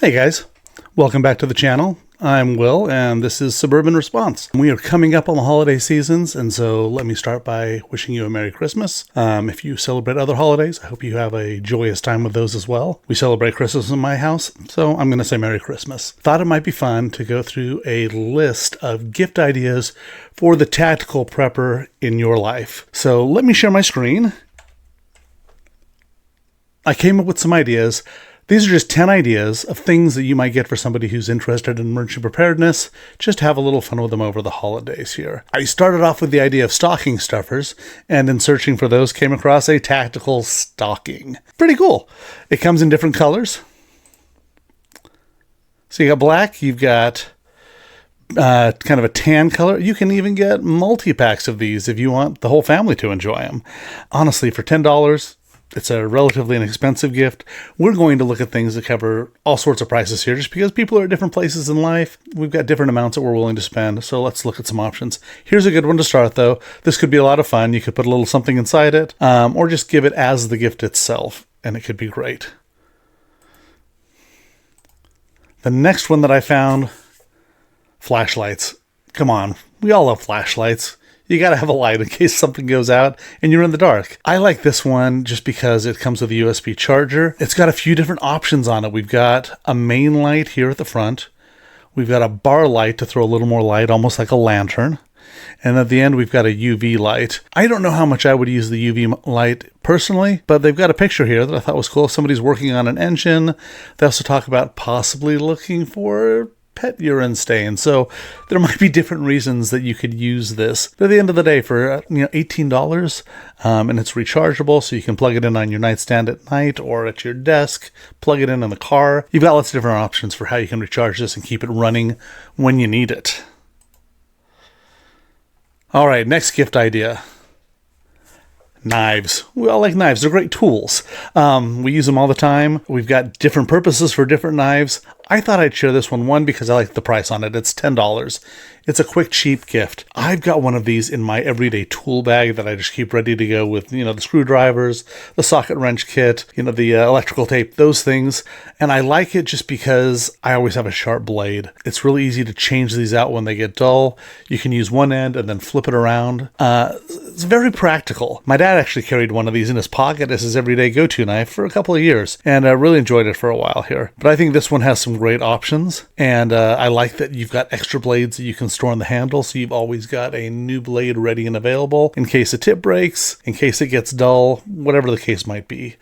Hey guys, welcome back to the channel. I'm Will, and this is Suburban Response. We are coming up on the holiday seasons, and so let me start by wishing you a Merry Christmas. If you celebrate other holidays, I hope you have a joyous time with those as well. We celebrate Christmas in my house, so I'm going to say Merry Christmas. Thought it might be fun to go through a list of gift ideas for the tactical prepper in your life. So let me share my screen. I came up with some ideas. These are just 10 ideas of things that you might get for somebody who's interested in emergency preparedness. Just have a little fun with them over the holidays here. I started off with the idea of stocking stuffers, and in searching for those came across a tactical stocking. Pretty cool. It comes in different colors. So you got black, you've got kind of a tan color. You can even get multi-packs of these if you want the whole family to enjoy them. Honestly, for $10, it's a relatively inexpensive gift. We're going to look at things that cover all sorts of prices here just because people are at different places in life. We've got different amounts that we're willing to spend, so let's look at some options. Here's a good one to start, though. This could be a lot of fun. You could put a little something inside it, or just give it as the gift itself, and it could be great. The next one that I found, flashlights. Come on, we all love flashlights. You got to have a light in case something goes out and you're in the dark. I like this one just because it comes with a USB charger. It's got a few different options on it. We've got a main light here at the front. We've got a bar light to throw a little more light, almost like a lantern. And at the end, we've got a UV light. I don't know how much I would use the UV light personally, but they've got a picture here that I thought was cool. If somebody's working on an engine, they also talk about possibly looking for pet urine stain. So there might be different reasons that you could use this. But at the end of the day, for $18, and it's rechargeable, so you can plug it in on your nightstand at night or at your desk, plug it in the car. You've got lots of different options for how you can recharge this and keep it running when you need it. All right, next gift idea. Knives. We all like knives. They're great tools. We use them all the time. We've got different purposes for different knives. I thought I'd share this one because I like the price on it. It's $10. It's a quick, cheap gift. I've got one of these in my everyday tool bag that I just keep ready to go with, the screwdrivers, the socket wrench kit, the electrical tape, those things. And I like it just because I always have a sharp blade. It's really easy to change these out when they get dull. You can use one end and then flip it around. It's very practical. My dad actually carried one of these in his pocket as his everyday go-to knife for a couple of years, and I really enjoyed it for a while here. But I think this one has some great options, and I like that you've got extra blades that you can store on the handle, so you've always got a new blade ready and available in case a tip breaks, in case it gets dull, whatever the case might be.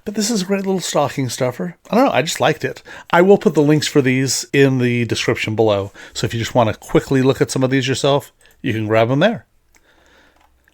But this is a great little stocking stuffer. I don't know, I just liked it. I will put the links for these in the description below, so if you just want to quickly look at some of these yourself, you can grab them there.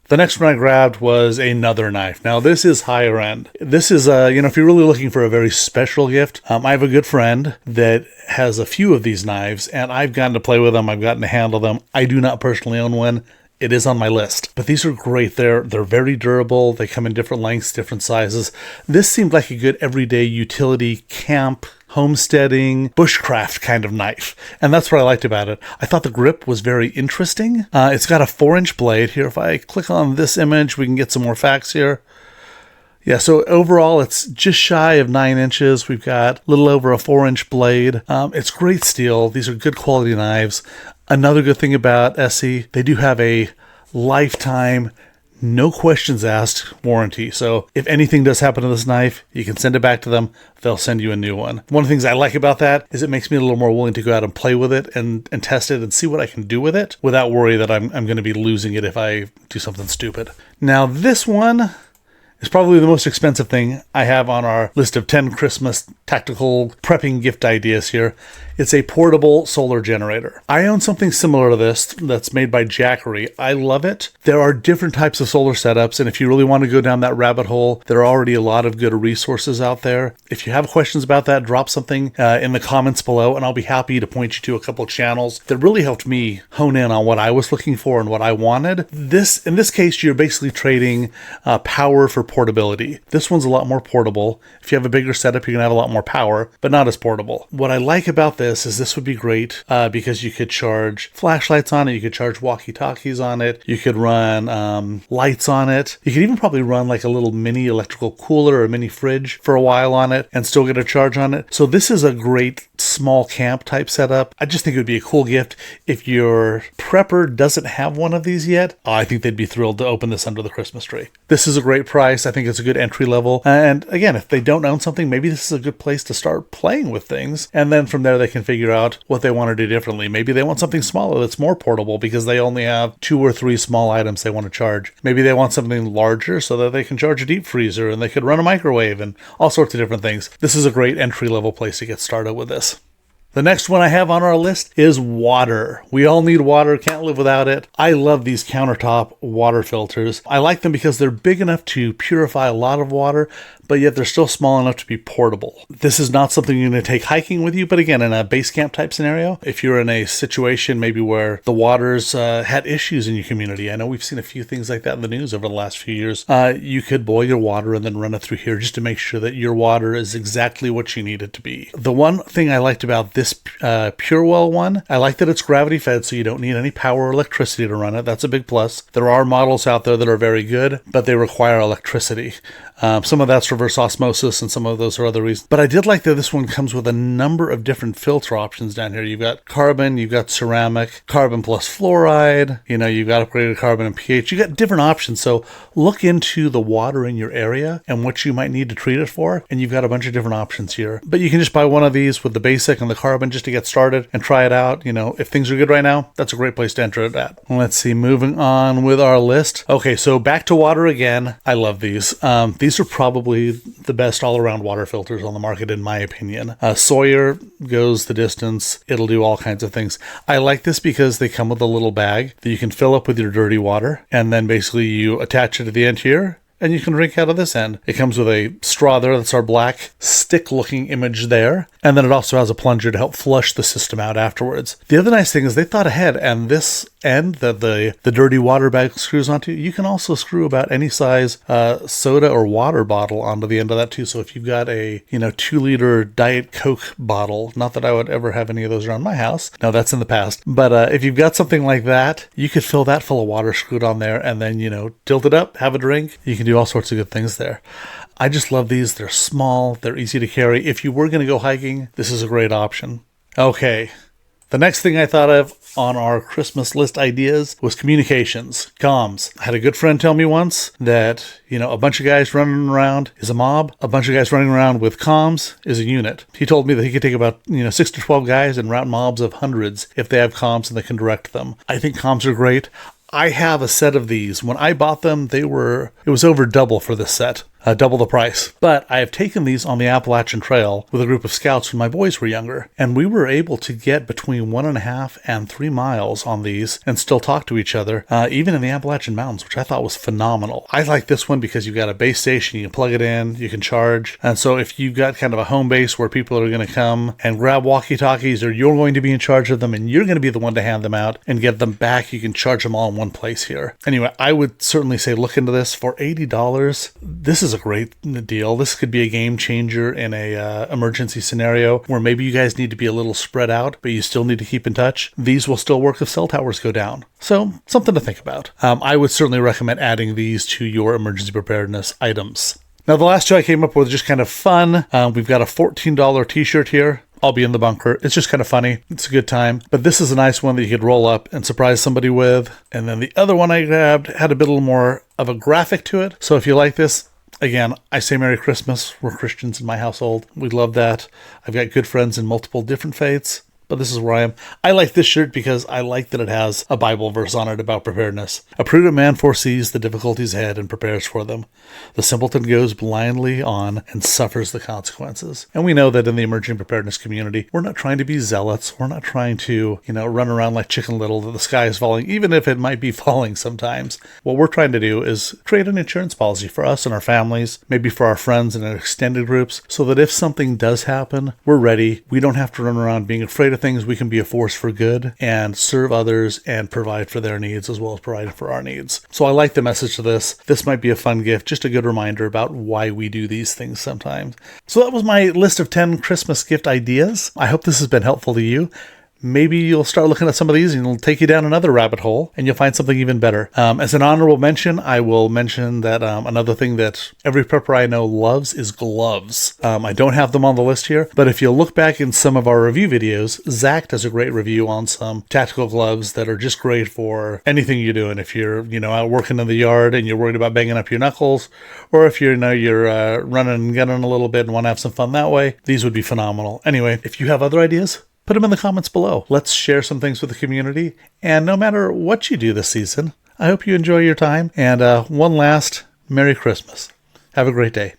The next one I grabbed was another knife. Now, this is higher end. This is, if you're really looking for a very special gift, I have a good friend that has a few of these knives, and I've gotten to play with them. I've gotten to handle them. I do not personally own one. It is on my list. But these are great. They're very durable. They come in different lengths, different sizes. This seemed like a good everyday utility camp, homesteading, bushcraft kind of knife. And that's what I liked about it. I thought the grip was very interesting. It's got a 4-inch blade here. If I click on this image, we can get some more facts here. Yeah, so overall, it's just shy of 9 inches. We've got a little over a 4-inch blade. It's great steel. These are good quality knives. Another good thing about Essie, they do have a lifetime, no questions asked warranty. So if anything does happen to this knife, you can send it back to them. They'll send you a new one. One of the things I like about that is it makes me a little more willing to go out and play with it and test it and see what I can do with it without worry that I'm going to be losing it if I do something stupid. Now this one is probably the most expensive thing I have on our list of 10 Christmas tactical prepping gift ideas here. It's a portable solar generator. I own something similar to this that's made by Jackery. I love it. There are different types of solar setups, and if you really want to go down that rabbit hole, there are already a lot of good resources out there. If you have questions about that, drop something in the comments below, and I'll be happy to point you to a couple channels that really helped me hone in on what I was looking for and what I wanted. In this case, you're basically trading power for portability. This one's a lot more portable. If you have a bigger setup, you're going to have a lot more power, but not as portable. What I like about this is this would be great because you could charge flashlights on it. You could charge walkie-talkies on it. You could run lights on it. You could even probably run like a little mini electrical cooler or a mini fridge for a while on it and still get a charge on it. So this is a great small camp type setup. I just think it would be a cool gift. If your prepper doesn't have one of these yet, I think they'd be thrilled to open this under the Christmas tree. This is a great price. I think it's a good entry level. And again, if they don't own something, maybe this is a good place to start playing with things. And then from there, they can figure out what they want to do differently. Maybe they want something smaller that's more portable because they only have 2 or 3 small items they want to charge. Maybe they want something larger so that they can charge a deep freezer and they could run a microwave and all sorts of different things. This is a great entry level place to get started with this. The next one I have on our list is water. We all need water, can't live without it. I love these countertop water filters. I like them because they're big enough to purify a lot of water, but yet they're still small enough to be portable. This is not something you're going to take hiking with you, but again, in a base camp type scenario, if you're in a situation maybe where the waters had issues in your community, I know we've seen a few things like that in the news over the last few years, you could boil your water and then run it through here just to make sure that your water is exactly what you need it to be. The one thing I liked about this PureWell one, I like that it's gravity fed, so you don't need any power or electricity to run it. That's a big plus. There are models out there that are very good, but they require electricity. Some of that's reverse osmosis and some of those are other reasons. But I did like that this one comes with a number of different filter options down here. You've got carbon, you've got ceramic, carbon plus fluoride, you've got upgraded carbon and pH. You've got different options. So look into the water in your area and what you might need to treat it for. And you've got a bunch of different options here. But you can just buy one of these with the basic and the carbon just to get started and try it out. If things are good right now, that's a great place to enter it at. Let's see, moving on with our list. Okay, so back to water again. I love these. These are probably the best all-around water filters on the market, in my opinion. Sawyer goes the distance. It'll do all kinds of things. I like this because they come with a little bag that you can fill up with your dirty water, and then basically you attach it to the end here, and you can drink out of this end. It comes with a straw there. That's our black stick-looking image there. And then it also has a plunger to help flush the system out afterwards. The other nice thing is they thought ahead, and this end that the dirty water bag screws onto, you can also screw about any size soda or water bottle onto the end of that too. So if you've got a 2-liter Diet Coke bottle, not that I would ever have any of those around my house. No, that's in the past. But if you've got something like that, you could fill that full of water screwed on there and then, tilt it up, have a drink. You can do all sorts of good things there. I just love these. They're small. They're easy to carry. If you were going to go hiking, this is a great option. Okay. The next thing I thought of on our Christmas list ideas was communications, comms. I had a good friend tell me once that, a bunch of guys running around is a mob. A bunch of guys running around with comms is a unit. He told me that he could take about, 6 to 12 guys and route mobs of hundreds if they have comms and they can direct them. I think comms are great. I have a set of these. When I bought them, it was over double for this set. Double the price. But I have taken these on the Appalachian Trail with a group of scouts when my boys were younger, and we were able to get between 1.5 and 3 miles on these and still talk to each other, even in the Appalachian Mountains, which I thought was phenomenal. I like this one because you've got a base station, you can plug it in, you can charge, and so if you've got kind of a home base where people are going to come and grab walkie-talkies, or you're going to be in charge of them and you're going to be the one to hand them out and get them back, you can charge them all in one place here. Anyway, I would certainly say look into this. For $80, this is a great deal. This could be a game changer in a emergency scenario where maybe you guys need to be a little spread out, but you still need to keep in touch. These will still work if cell towers go down. So something to think about. I would certainly recommend adding these to your emergency preparedness items. Now, the last two I came up with are just kind of fun. We've got a $14 t-shirt here. I'll be in the bunker. It's just kind of funny. It's a good time. But this is a nice one that you could roll up and surprise somebody with. And then the other one I grabbed had a bit more of a graphic to it. So if you like this, again, I say Merry Christmas. We're Christians in my household. We love that. I've got good friends in multiple different faiths. But this is where I am. I like this shirt because I like that it has a Bible verse on it about preparedness. A prudent man foresees the difficulties ahead and prepares for them. The simpleton goes blindly on and suffers the consequences. And we know that in the emerging preparedness community, we're not trying to be zealots. We're not trying to, run around like Chicken Little that the sky is falling, even if it might be falling sometimes. What we're trying to do is create an insurance policy for us and our families, maybe for our friends and our extended groups, so that if something does happen, we're ready. We don't have to run around being afraid of creative things, we can be a force for good and serve others and provide for their needs as well as providing for our needs. So I like the message to this. This might be a fun gift, just a good reminder about why we do these things sometimes. So that was my list of 10 Christmas gift ideas. I hope this has been helpful to you. Maybe you'll start looking at some of these and it'll take you down another rabbit hole and you'll find something even better. As an honorable mention, I will mention that another thing that every prepper I know loves is gloves. I don't have them on the list here, but if you'll look back in some of our review videos, Zach does a great review on some tactical gloves that are just great for anything you're doing. If you're, out working in the yard and you're worried about banging up your knuckles, or if you're running and gunning a little bit and want to have some fun that way, these would be phenomenal. Anyway, if you have other ideas, put them in the comments below. Let's share some things with the community. And no matter what you do this season, I hope you enjoy your time. And one last Merry Christmas. Have a great day.